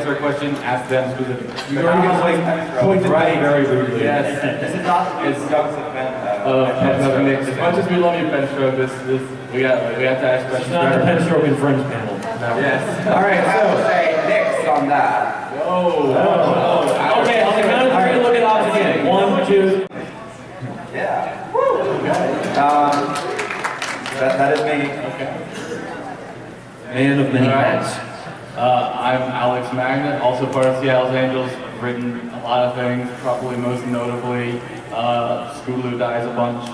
answer a question, ask them specifically. You're going to point right very rudely. Yes. This is not it's Doug's event. As much as we love you, Pen Stroke, we have to ask questions. It's not the Pen Stroke and Friends panel. No. Yes. All right, so say next on that. Okay, on the count of three, look at odds again. 1, 2. Yeah. Woo. That is me. Okay. Man of many hats. I'm Alex Magnet, also part of Seattle's Angels. I've written a lot of things, probably most notably, Scootaloo Dies a Bunch.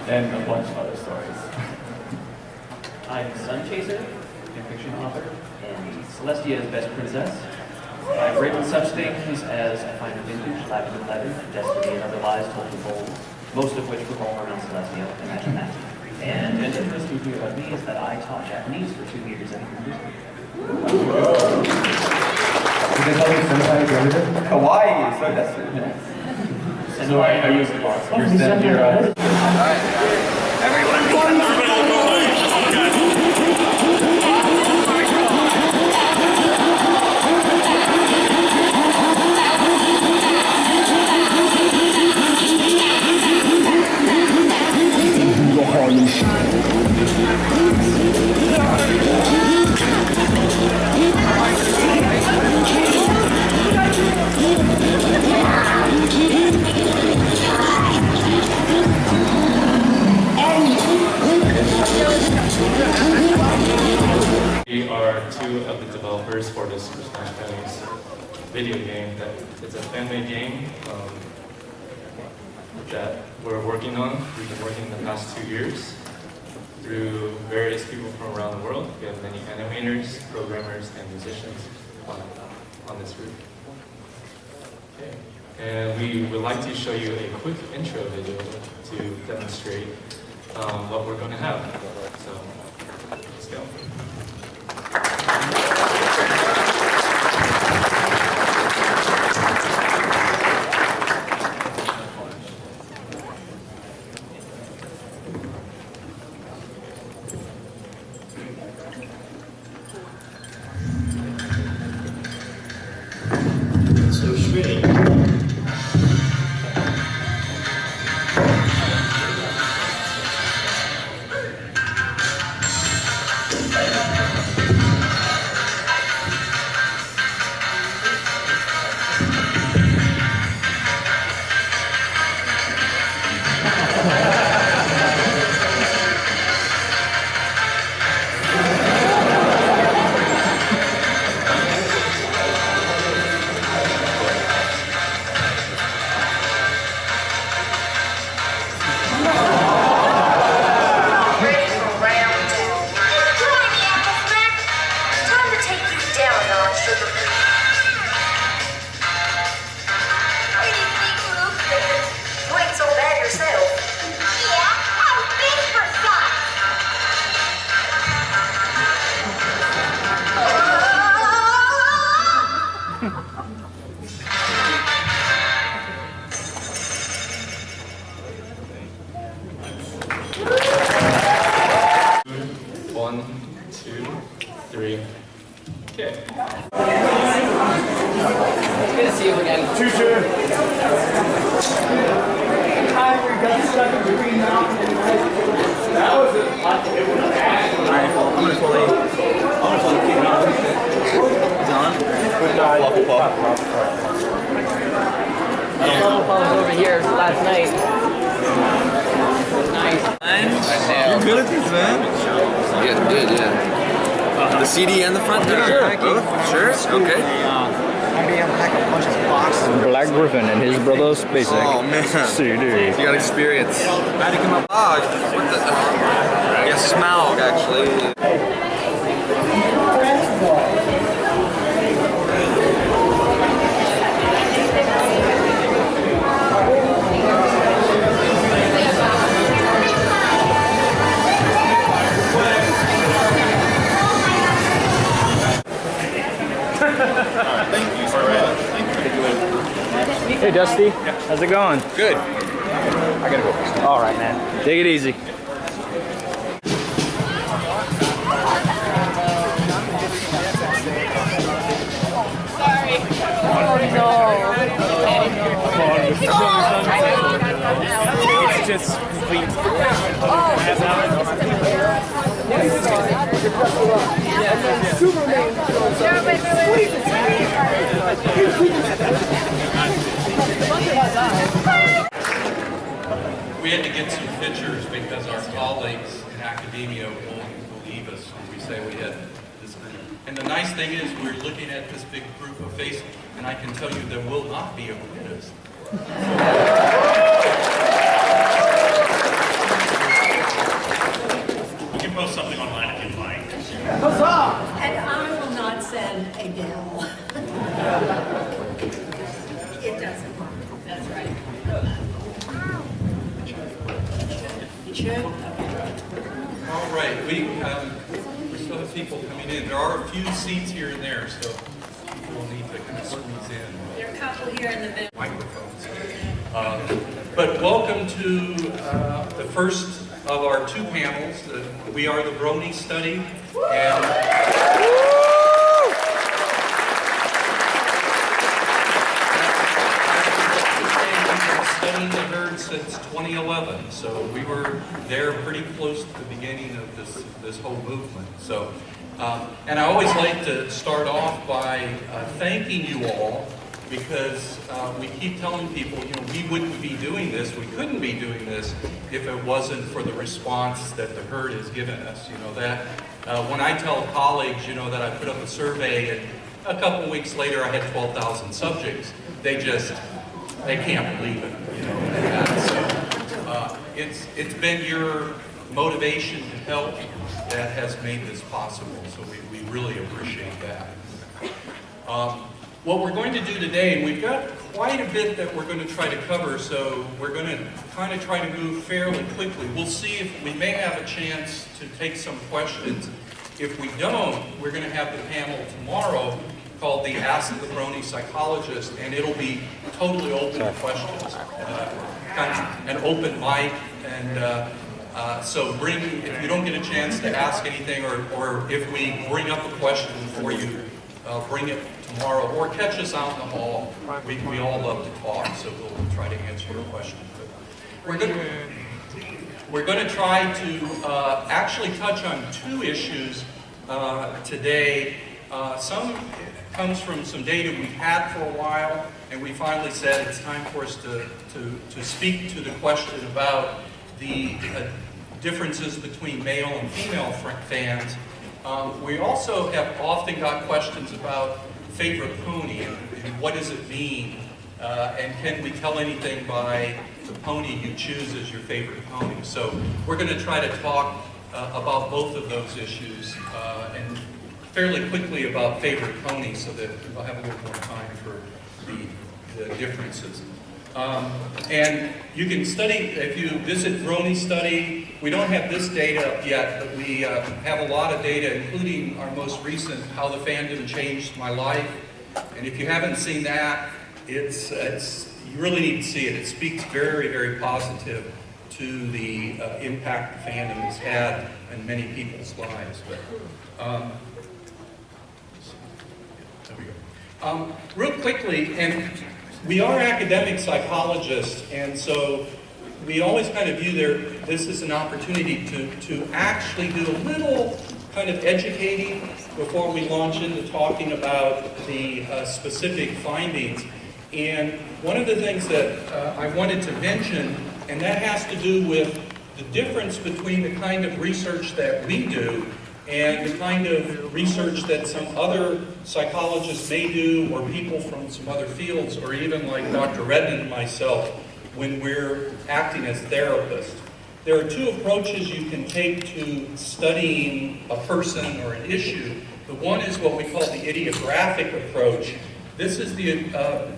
And a bunch of other stories. I'm Sunchaser, fan fiction author, and Celestia's best princess. I've written such things as I Find a Vintage, Lavender Leather, Destiny, and Other Lies Told in Bold, most of which revolve around Celestia. Imagine that. And an interesting thing about me is that I taught Japanese for 2 years at university. Did they tell you senpai to everything? Hawaii, so that's it. So I use the box. Alright. Everyone We are two of the developers for this Super Smash Ponies video game. It's a fan-made game that we're working on. We've been working the past 2 years through various people from around the world. We have many animators, programmers, and musicians on this group. Okay. And we would like to show you a quick intro video to demonstrate what we're going to have. So let's go. So shredding. One, two, three. Okay. Good to see you again. Choo-choo. That was it. Alright, I'm gonna slowly kick it off. It's on. Fluffle puff. Fluffle Puff was over here last night. Nice. You're good at these, man. Yeah, good, yeah. The CD and the front there? Sure. Both? Sure? Okay. Maybe unpack a bunch of boxes. Black Griffin and his brother SpaceX. Oh, man. CD. You got experience. How'd you come up? Ah, what the? Yeah, Smaug, actually. Hey Dusty, how's it going? Good. I gotta go. All right, man. Take it easy. just complete. We had to get some pictures because our colleagues in academia won't believe us when we say we had this group. And the nice thing is we're looking at this big group of faces, and I can tell you there will not be a quiz. You can post something online if you'd like. And I will not send a bill. It doesn't work. That's right. It should? All right, we still have people coming in. There are a few seats here and there, so people will need to kind of squeeze in. There are a couple here in the middle. Microphones. But welcome to the first of our two panels. We are the Brony Study. And studying the herd since 2011, so we were there pretty close to the beginning of this whole movement. So, and I always like to start off by thanking you all, because we keep telling people, you know, we wouldn't be doing this, we couldn't be doing this if it wasn't for the response that the herd has given us. You know, that when I tell colleagues, you know, that I put up a survey and a couple of weeks later I had 12,000 subjects, they can't believe it, you know. And so it's been your motivation to help that has made this possible, so we really appreciate that. What we're going to do today, and we've got quite a bit that we're going to try to cover, so we're going to kind of try to move fairly quickly. We'll see if we may have a chance to take some questions. If we don't, we're going to have the panel tomorrow called the Ask the Brony Psychologist, and it'll be totally open to questions, kind of an open mic, and so if you don't get a chance to ask anything, or if we bring up a question for you, bring it tomorrow, or catch us out in the hall. We all love to talk, so we'll try to answer your questions. But we're going to try to actually touch on two issues today. Some comes from some data we've had for a while, and we finally said it's time for us to speak to the question about the differences between male and female fans. We also have often got questions about favorite pony and what does it mean, and can we tell anything by the pony you choose as your favorite pony. So we're going to try to talk about both of those issues and fairly quickly about favorite pony, so that we'll have a little more time for the differences. And you can study, if you visit Brony Study, we don't have this data up yet, but we have a lot of data, including our most recent, How the Fandom Changed My Life. And if you haven't seen that, you really need to see it. It speaks very, very positive to the impact the fandom has had in many people's lives. But, there we go. Real quickly, and we are academic psychologists, and so we always kind of view this as an opportunity to actually do a little kind of educating before we launch into talking about the specific findings. And one of the things that I wanted to mention, and that has to do with the difference between the kind of research that we do and the kind of research that some other psychologists may do, or people from some other fields, or even like Dr. Redden and myself, when we're acting as therapists. There are two approaches you can take to studying a person or an issue. The one is what we call the idiographic approach. This is the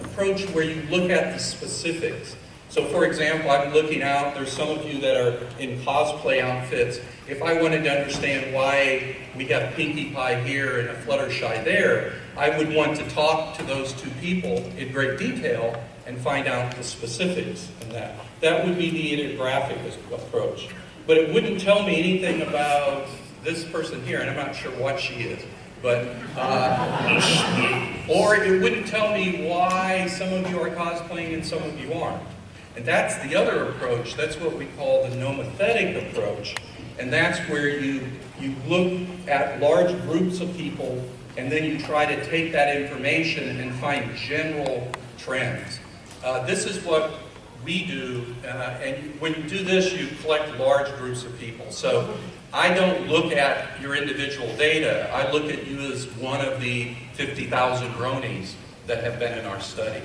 approach where you look at the specifics. So for example, I'm looking out, there's some of you that are in cosplay outfits. If I wanted to understand why we have Pinkie Pie here and a Fluttershy there, I would want to talk to those two people in great detail and find out the specifics in that. That would be the idiographic approach. But it wouldn't tell me anything about this person here, and I'm not sure what she is. But, or it wouldn't tell me why some of you are cosplaying and some of you aren't. And that's the other approach. That's what we call the nomothetic approach. And that's where you look at large groups of people and then you try to take that information and find general trends. This is what we do, and when you do this, you collect large groups of people. So I don't look at your individual data. I look at you as one of the 50,000 bronies that have been in our study.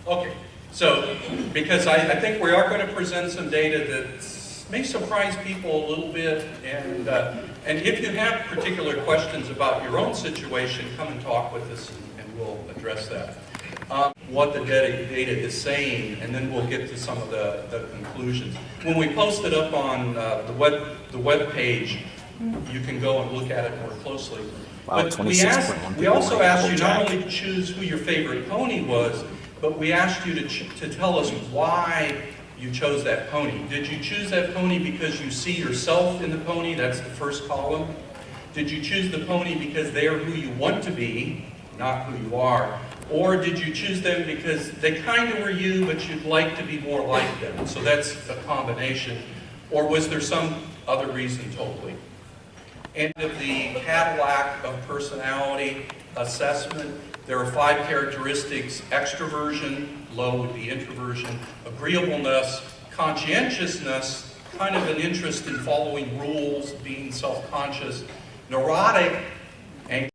Okay, so because I think we are going to present some data that may surprise people a little bit, and if you have particular questions about your own situation, come and talk with us and we'll address that. What the data is saying, and then we'll get to some of the conclusions. When we post it up on the web page, you can go and look at it more closely. Wow, but we also asked you not only to choose who your favorite pony was, but we asked you to tell us why you chose that pony. Did you choose that pony because you see yourself in the pony? That's the first column. Did you choose the pony because they are who you want to be, not who you are? Or did you choose them because they kind of were you, but you'd like to be more like them? So that's a combination. Or was there some other reason totally? And of the Cadillac of personality assessment, there are 5 characteristics: extroversion, low would be introversion, agreeableness, conscientiousness, kind of an interest in following rules, being self-conscious, neurotic,